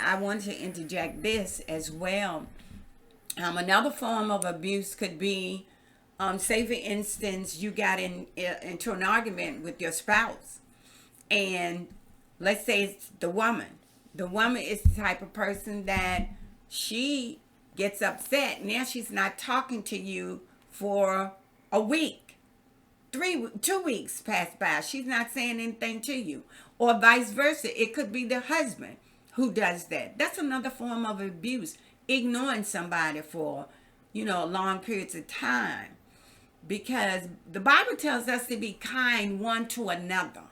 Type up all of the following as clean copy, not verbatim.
I want to interject this as well. Another form of abuse could be, say for instance, you got into an argument with your spouse, and let's say it's the woman. The woman is the type of person that she gets upset. Now she's not talking to you for a week. 2 weeks pass by. She's not saying anything to you. Or vice versa. It could be the husband who does that. That's another form of abuse. Ignoring somebody for, long periods of time. Because the Bible tells us to be kind one to another.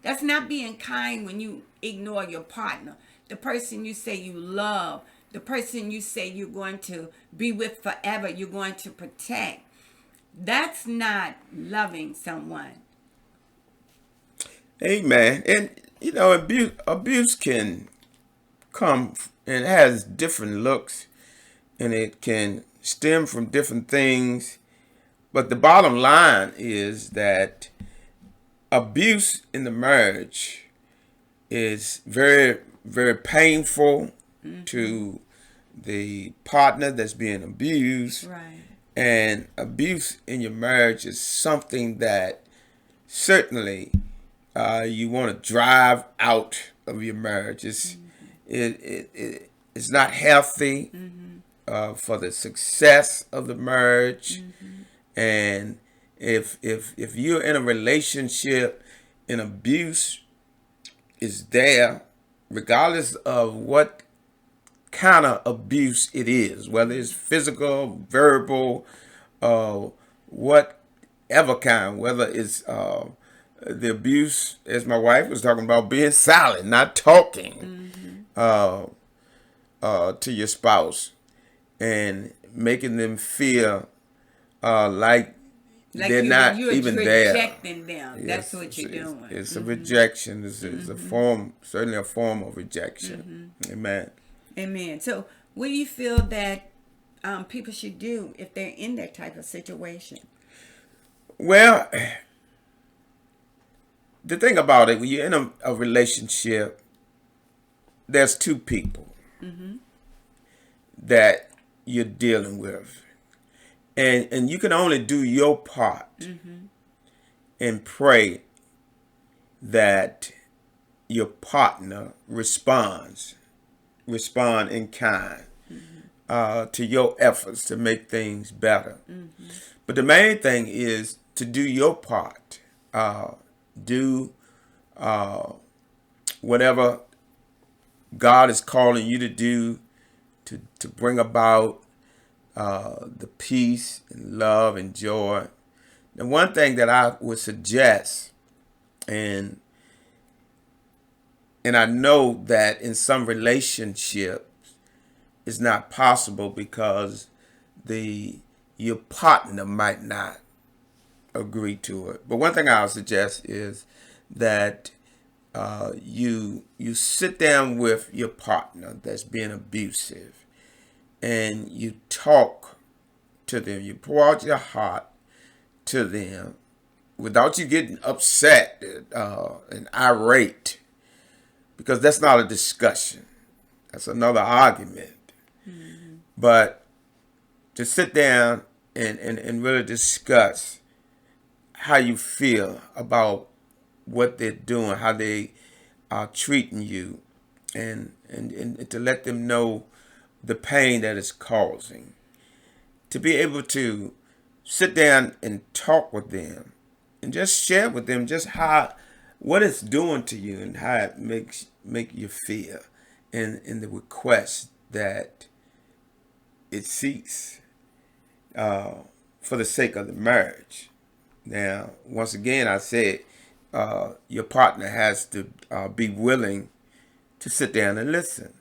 That's not being kind when you ignore your partner, the person you say you love, the person you say you're going to be with forever, you're going to protect. That's not loving someone. Amen. And abuse can come and has different looks, and it can stem from different things. But the bottom line is that abuse in the marriage is very, very painful to the partner that's being abused. Right. And abuse in your marriage is something that certainly you want to drive out of your marriage. It's not healthy for the success of the marriage. And if you're in a relationship and abuse is there, regardless of what kind of abuse it is, whether it's physical, verbal, whatever kind, whether it's the abuse, as my wife was talking about, being silent, not talking to your spouse, and making them feel like they're not you're even there. Rejecting them. That's what you're doing. It's a rejection. It's a form, certainly a form of rejection. Amen. Amen. So, what do you feel that people should do if they're in that type of situation? Well, the thing about it, when you're in a relationship, there's two people that you're dealing with. And you can only do your part and pray that your partner respond in kind to your efforts to make things better. But the main thing is to do your part. Do whatever God is calling you to do to bring about the peace and love and joy. The one thing that I would suggest, and I know that in some relationships it's not possible because your partner might not agree to it. But one thing I'll suggest is that you sit down with your partner that's being abusive, and you talk to them. You pour out your heart to them without you getting upset and irate, because that's not a discussion. That's another argument. But to sit down and really discuss how you feel about what they're doing, how they are treating you, and to let them know the pain that it's causing. To be able to sit down and talk with them and just share with them just what it's doing to you and how it make you feel, and the request that it cease for the sake of the marriage. Now, once again, I said your partner has to be willing to sit down and listen.